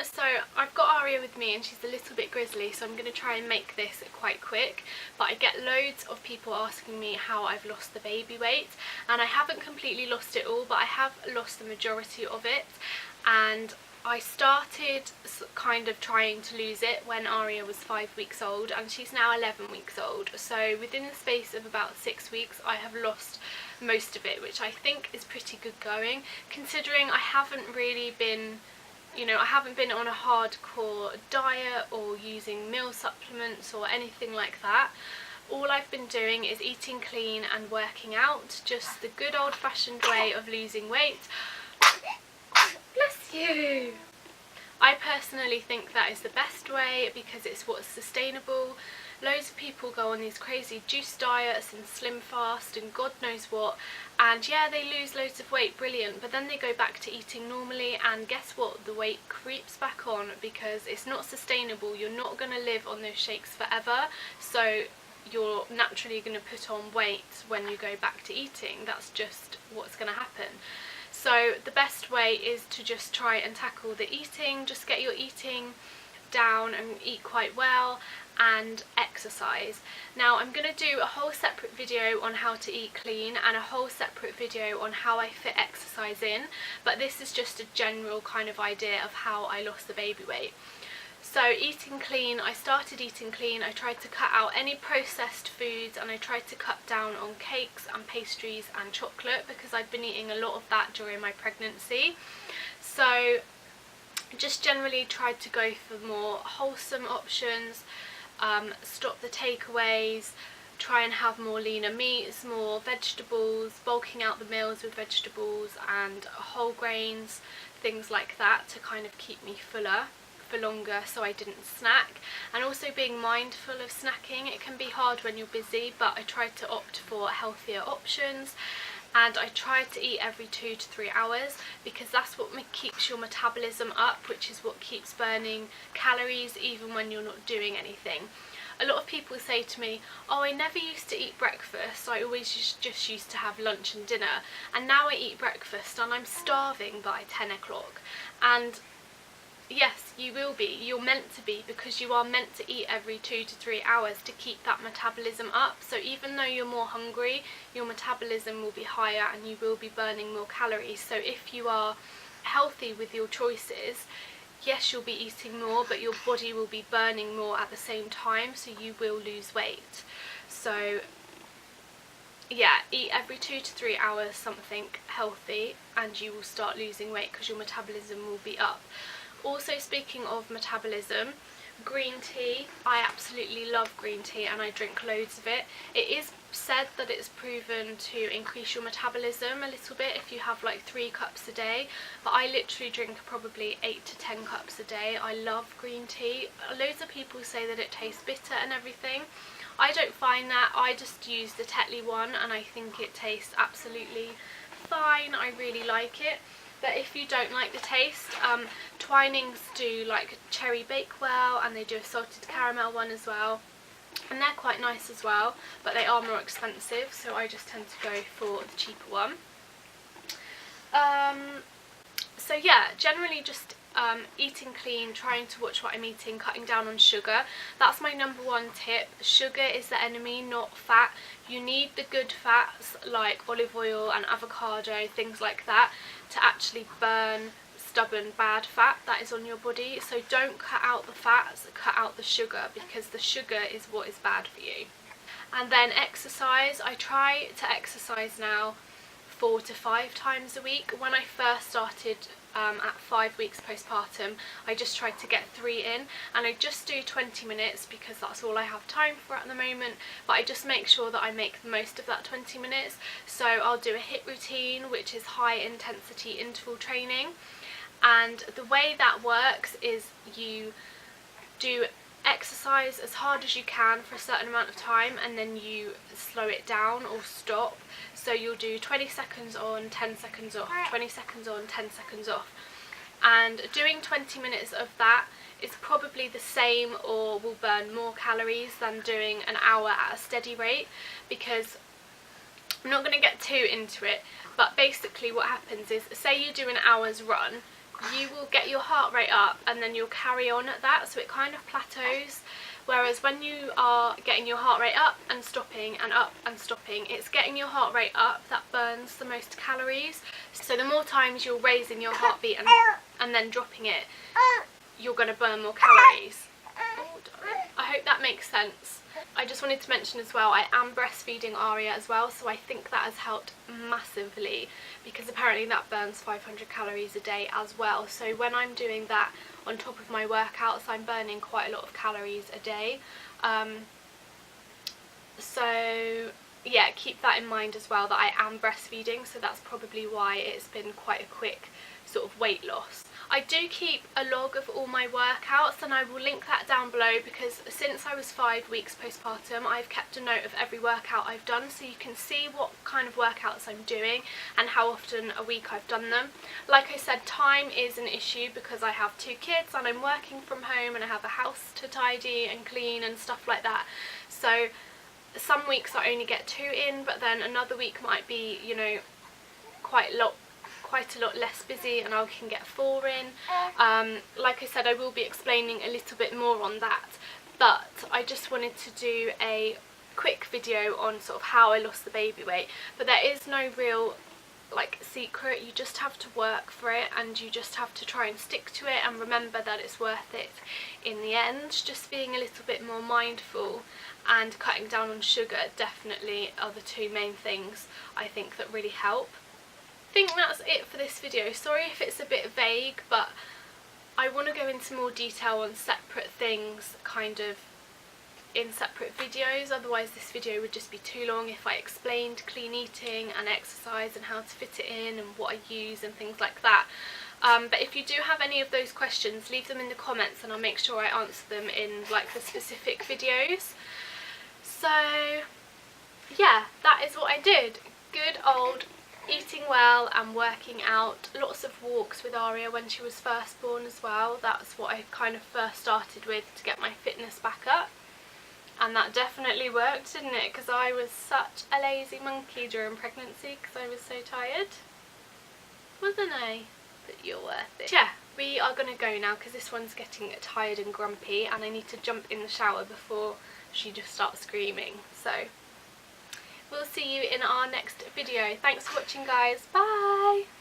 So I've got Aria with me and she's a little bit grizzly, so I'm going to try and make this quite quick, but I get loads of people asking me how I've lost the baby weight, and I haven't completely lost it all, but I have lost the majority of it. And I started kind of trying to lose it when Aria was 5 weeks old, and she's now 11 weeks old, so within the space of about 6 weeks I have lost most of it, which I think is pretty good going, considering I haven't really been, I haven't been on a hardcore diet or using meal supplements or anything like that. All I've been doing is eating clean and working out, just the good old-fashioned way of losing weight. Bless you! I personally think that is the best way because it's what's sustainable. Loads of people go on these crazy juice diets and slim fast and God knows what, and yeah, they lose loads of weight, brilliant, but then they go back to eating normally, and guess what, the weight creeps back on because it's not sustainable. You're not going to live on those shakes forever, so you're naturally going to put on weight when you go back to eating. That's just what's going to happen. So the best way is to just try and tackle the eating, just get your eating down and eat quite well, and exercise. Now I'm going to do a whole separate video on how to eat clean and a whole separate video on how I fit exercise in, but this is just a general kind of idea of how I lost the baby weight. So eating clean, I started eating clean. I tried to cut out any processed foods, and I tried to cut down on cakes and pastries and chocolate because I'd been eating a lot of that during my pregnancy. So just generally tried to go for more wholesome options, stop the takeaways, try and have more leaner meats, more vegetables, bulking out the meals with vegetables and whole grains, things like that, to kind of keep me fuller for longer so I didn't snack. And also being mindful of snacking. It can be hard when you're busy, but I tried to opt for healthier options, and I tried to eat every 2 to 3 hours because that's what keeps your metabolism up, which is what keeps burning calories even when you're not doing anything. A lot of people say to me, oh, I never used to eat breakfast, I always just used to have lunch and dinner, and now I eat breakfast and I'm starving by 10 o'clock. And yes, you will be. You're meant to be, because you are meant to eat every 2 to 3 hours to keep that metabolism up. So even though you're more hungry, your metabolism will be higher and you will be burning more calories. So if you are healthy with your choices, yes, you'll be eating more, but your body will be burning more at the same time, so you will lose weight. So yeah, eat every 2 to 3 hours something healthy and you will start losing weight because your metabolism will be up. Also, speaking of metabolism, green tea. I absolutely love green tea and I drink loads of it. It is said that it's proven to increase your metabolism a little bit if you have like 3 cups a day, but I literally drink probably 8 to 10 cups a day. I love green tea. Loads of people say that it tastes bitter and everything. I don't find that. I just use the Tetley one and I think it tastes absolutely fine. I really like it. But if you don't like the taste, Twinings do like a cherry bakewell, and they do a salted caramel one as well, and they're quite nice as well, but they are more expensive, so I just tend to go for the cheaper one. So yeah, generally just eating clean, trying to watch what I'm eating, cutting down on sugar. That's my number 1 tip. Sugar is the enemy, not fat. You need the good fats like olive oil and avocado, things like that, to actually burn stubborn bad fat that is on your body. So don't cut out the fats, cut out the sugar, because the sugar is what is bad for you. And then exercise. I try to exercise now 4 to 5 times a week. When I first started at 5 weeks postpartum, I just tried to get 3 in, and I just do 20 minutes because that's all I have time for at the moment, but I just make sure that I make the most of that 20 minutes. So I'll do a HIIT routine, which is high intensity interval training, and the way that works is you do exercise as hard as you can for a certain amount of time, and then you slow it down or stop. So you'll do 20 seconds on, 10 seconds off, 20 seconds on, 10 seconds off. And doing 20 minutes of that is probably the same or will burn more calories than doing an hour at a steady rate, because I'm not going to get too into it, but basically what happens is, say you do an hour's run, you will get your heart rate up and then you'll carry on at that, so it kind of plateaus. Whereas when you are getting your heart rate up and stopping and up and stopping, it's getting your heart rate up that burns the most calories. So the more times you're raising your heartbeat and then dropping it, you're going to burn more calories. Oh, I hope that makes sense. I just wanted to mention as well, I am breastfeeding Aria as well, so I think that has helped massively, because apparently that burns 500 calories a day as well. So when I'm doing that on top of my workouts, I'm burning quite a lot of calories a day. So yeah, keep that in mind as well, that I am breastfeeding, so that's probably why it's been quite a quick sort of weight loss. I do keep a log of all my workouts, and I will link that down below, because since I was 5 weeks postpartum, I've kept a note of every workout I've done, so you can see what kind of workouts I'm doing and how often a week I've done them. Like I said, time is an issue because I have 2 kids and I'm working from home and I have a house to tidy and clean and stuff like that. So some weeks I only get 2 in, but then another week might be, you know, quite a lot less busy and I can get 4 in. Like I said, I will be explaining a little bit more on that, but I just wanted to do a quick video on sort of how I lost the baby weight. But there is no real like secret, you just have to work for it and you just have to try and stick to it and remember that it's worth it in the end. Just being a little bit more mindful and cutting down on sugar definitely are the 2 main things I think that really help. I think that's it for this video. Sorry if it's a bit vague, but I want to go into more detail on separate things kind of in separate videos, otherwise this video would just be too long if I explained clean eating and exercise and how to fit it in and what I use and things like that. But if you do have any of those questions, leave them in the comments and I'll make sure I answer them in like the specific videos. So yeah, that is what I did. Good old eating well and working out. Lots of walks with Aria when she was first born as well. That's what I kind of first started with to get my fitness back up, and that definitely worked, didn't it? Because I was such a lazy monkey during pregnancy because I was so tired, wasn't I? But you're worth it. Yeah, we are gonna go now because this one's getting tired and grumpy and I need to jump in the shower before she just starts screaming. So we'll see you in our next video. Thanks for watching, guys. Bye!